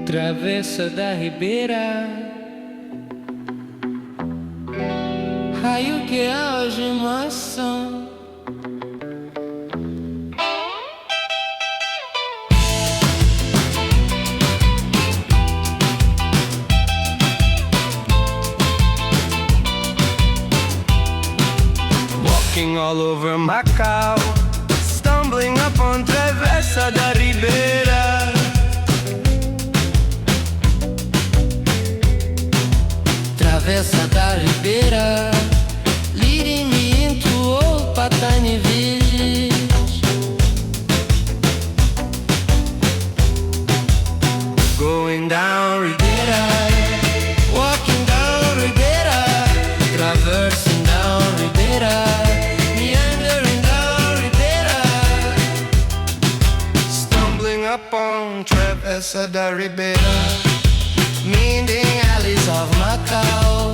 Travessa da Ribeira, raio que algemação. Walking all over Macau, stumbling up on Travessa da Ribeira. Travessa da Ribeira, leading me into old Patane village. Going down Ribeira, walking down Ribeira, traversing down Ribeira, meandering down Ribeira, stumbling up on Travessa da Ribeira. Meandering alleys of Macau,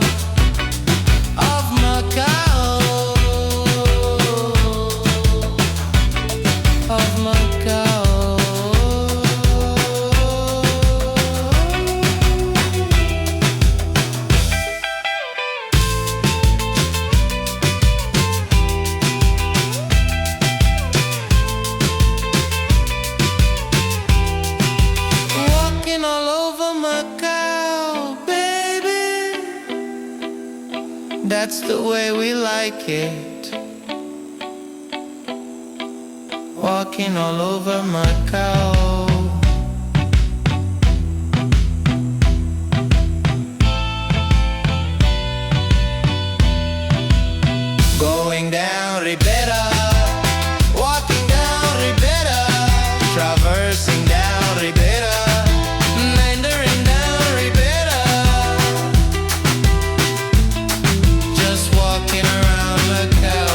of Macau, of Macau. Walking all over Macau, that's the way we like it. Walking all over Macau. Going down Ribeira, walking down Ribeira, traversing down Ribeira, meandering down Ribeira, just walking around Macau.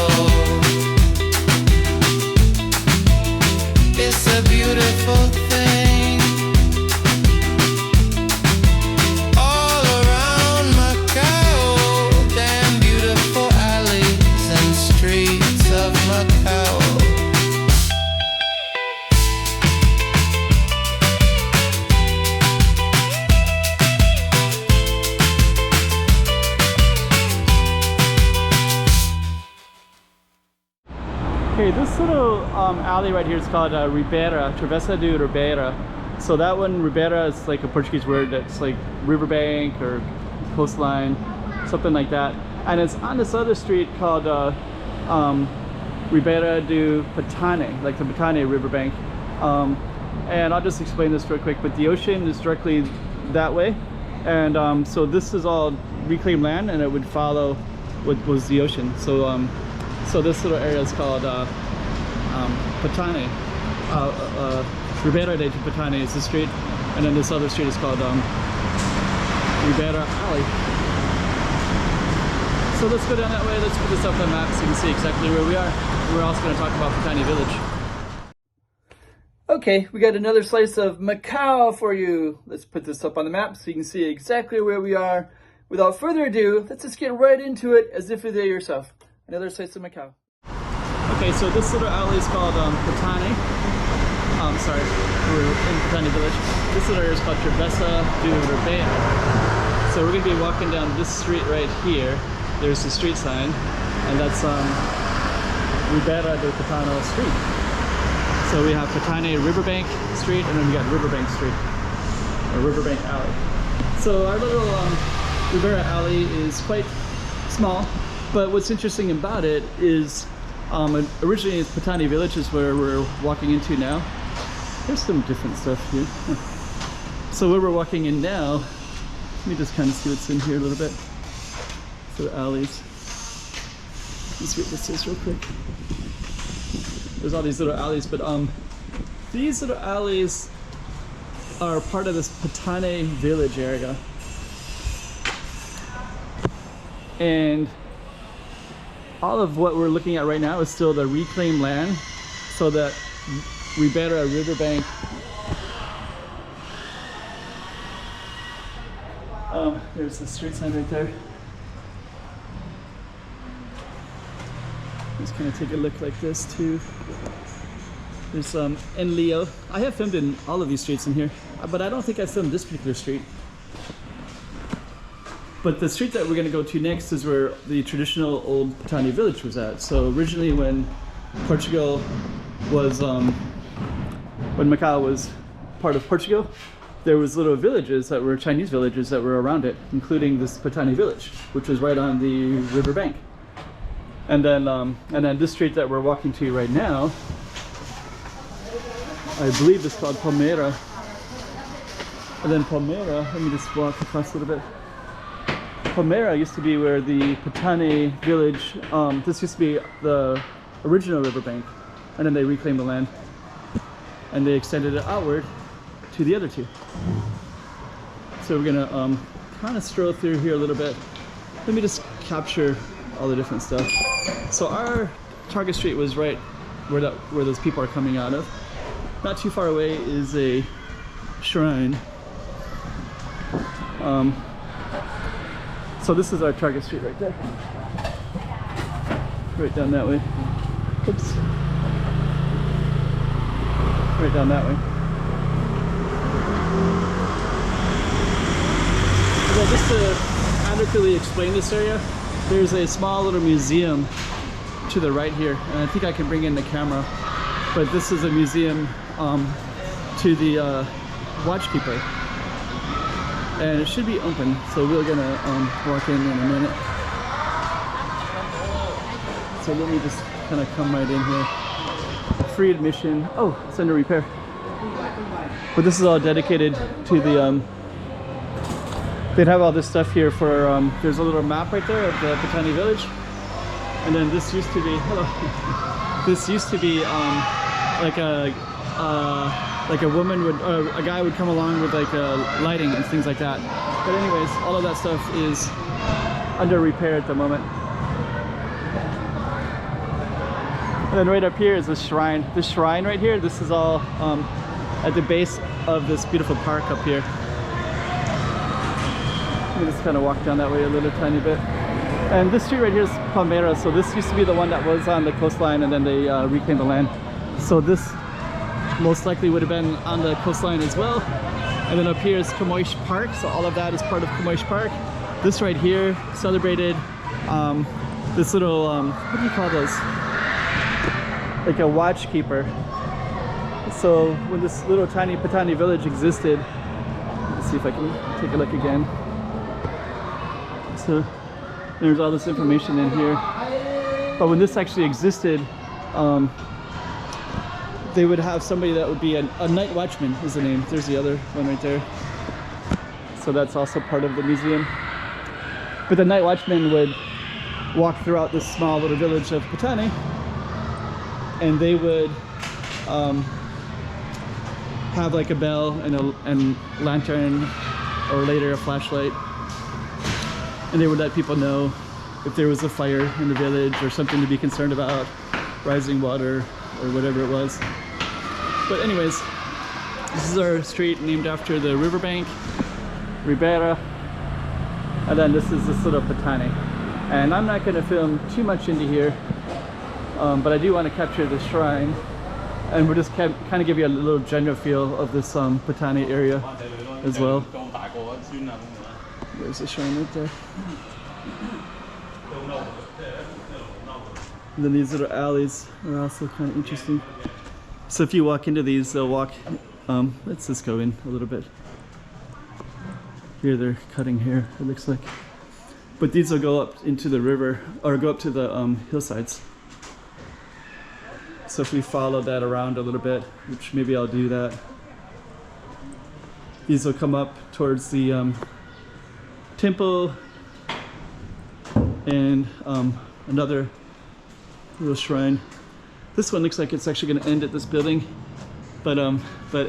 It's a beautiful thing. All around Macau, damn beautiful alleys and streets of Macau. Okay, this little alley right here is called Ribeira, Travessa de Ribeira. So that one, Ribeira, is like a Portuguese word that's like riverbank or coastline, something like that. And it's on this other street called Ribeira de Patane, like the Patane riverbank. And I'll just explain this real quick, but the ocean is directly that way. And so this is all reclaimed land and it would follow what was the ocean. So this little area is called Patane. Ribeira de Patane is the street, and then this other street is called Ribeira Alley. So let's go down that way. Let's put this up on the map so you can see exactly where we are. We're also going to talk about Patane Village. Okay, we got another slice of Macau for you. Let's put this up on the map so you can see exactly where we are. Without further ado, let's just get right into it as if you're there yourself. Another slice of Macau. Okay, so this little alley is called Patane. Sorry, we're in Patane Village. This little area is called Travessa de Ribeira. So we're going to be walking down this street right here. There's the street sign, and that's Ribeira de Patane Street. So we have Patane Riverbank Street, and then we got Riverbank Street, or Riverbank Alley. So our little Ribeira Alley is quite small. But what's interesting about it is, originally it's Patane Village is where we're walking into now. There's some different stuff here. So where we're walking in now, let me just kind of see what's in here a little bit. So the alleys. Let's see what this is real quick. There's all these little alleys, but these little alleys are part of this Patane Village area. And all of what we're looking at right now is still the reclaimed land, so that Ribeira riverbank there's the street sign right there. Just kind of take a look like this too. There's and Leo. I have filmed in all of these streets in here, but I don't think I filmed this particular street. But the street that we're going to go to next is where the traditional old Patane village was at. So originally when Portugal was, when Macau was part of Portugal, there was little villages that were Chinese villages that were around it, including this Patane village, which was right on the river bank. And then this street that we're walking to right now, I believe it's called Palmeira. And then Palmeira, let me just walk across a little bit. Palmeira used to be where the Patane village, this used to be the original riverbank, and then they reclaimed the land and they extended it outward to the other two. So we're gonna kind of stroll through here a little bit. Let me just capture all the different stuff. So our target street was right where those people are coming out of. Not too far away is a shrine. So this is our target street right there. Right down that way. Oops. Right down that way. Well, just to adequately explain this area, there's a small little museum to the right here, and I think I can bring in the camera. But this is a museum to the watchkeeper. And it should be open, so we're gonna walk in a minute. So let me just kind of come right in here. Free admission. Oh, it's under repair. But this is all dedicated to the. They'd have all this stuff here for. There's a little map right there of the Patane village, and then this used to be. Hello. This used to be like a woman would, a guy would come along with like lighting and things like that. But anyways, all of that stuff is under repair at the moment. And then right up here is a shrine. This shrine right here, this is all at the base of this beautiful park up here. Let me just kind of walk down that way a little tiny bit. And this street right here is Palmeira. So this used to be the one that was on the coastline, and then they reclaimed the land. So this most likely would have been on the coastline as well. And then up here is Camoish Park, so all of that is part of Camoish Park. This right here celebrated this little, what do you call those? Like a watchkeeper. So when this little tiny Patane village existed, let's see if I can take a look again. So there's all this information in here. But when this actually existed, they would have somebody that would be a night watchman is the name. There's the other one right there. So that's also part of the museum. But the night watchman would walk throughout this small little village of Patane, and they would have like a bell and lantern, or later a flashlight, and they would let people know if there was a fire in the village or something to be concerned about, rising water or whatever it was. But anyways, this is our street named after the riverbank, Ribeira, and then this is this little Patane. And I'm not going to film too much into here, but I do want to capture the shrine, and we'll just kind of give you a little general feel of this Patane area as well. There's the shrine right there. And then these little alleys are also kind of interesting. So if you walk into these, they'll walk, let's just go in a little bit. Here they're cutting hair, it looks like. But these will go up into the river, or go up to the hillsides. So if we follow that around a little bit, which maybe I'll do that, these will come up towards the temple and another little shrine. This one looks like it's actually going to end at this building, but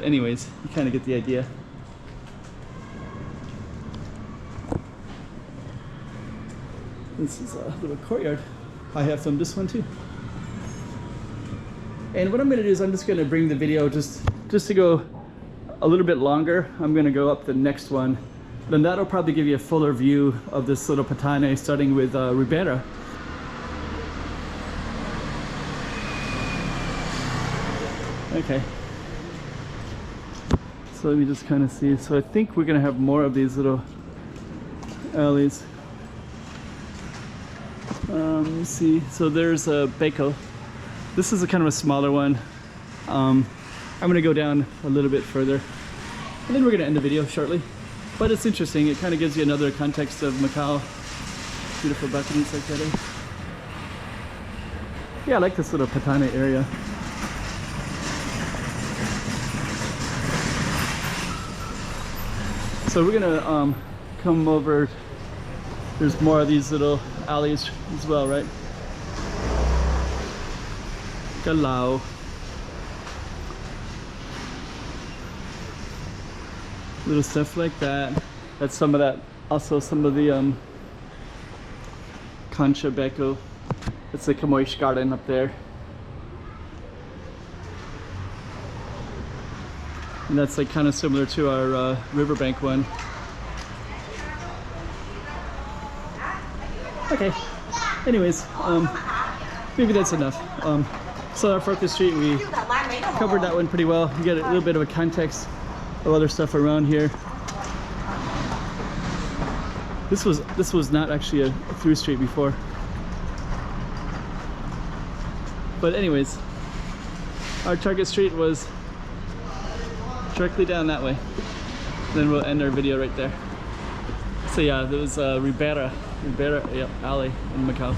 anyways, you kind of get the idea. This is a little courtyard. I have filmed this one too. And what I'm going to do is I'm just going to bring the video just to go a little bit longer. I'm going to go up the next one. Then that'll probably give you a fuller view of this little Patane, starting with Ribeira. Okay. So let me just kind of see. So I think we're gonna have more of these little alleys. Let's see. So there's a Beko. This is a kind of a smaller one. I'm gonna go down a little bit further, and then we're gonna end the video shortly. But it's interesting. It kind of gives you another context of Macau. Beautiful balconies like that. Eh? Yeah, I like this little Patane area. So we're gonna come over. There's more of these little alleys as well, right? Galao. Little stuff like that. That's some of that. Also some of the Concha Beko. It's the Kamoish garden up there. And that's like kind of similar to our riverbank one. Okay. Anyways, maybe that's enough. So our 4th Street, we covered that one pretty well. You get a little bit of a context of other stuff around here. This was not actually a through street before. But anyways, our target street was directly down that way. Then we'll end our video right there. So yeah, there was Ribeira, yep, alley in Macau.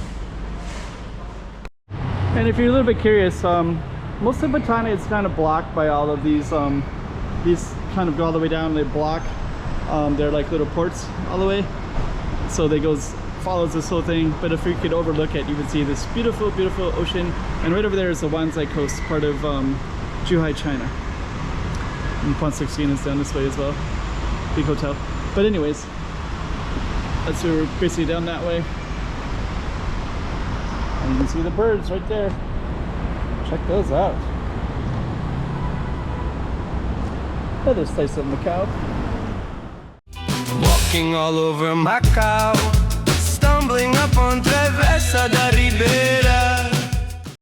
And if you're a little bit curious, most of Patane is kind of blocked by all of these kind of go all the way down. They block. They're like little ports all the way. So they follows this whole thing. But if you could overlook it, you would see this beautiful, beautiful ocean. And right over there is the Wanzai Coast, part of Zhuhai, China. And Pont 16 is down this way as well. Big hotel. But anyways, that's where we're basically down that way. And you can see the birds right there. Check those out. Another slice of Macau. Walking all over Macau, stumbling up on Travessa da Ribeira.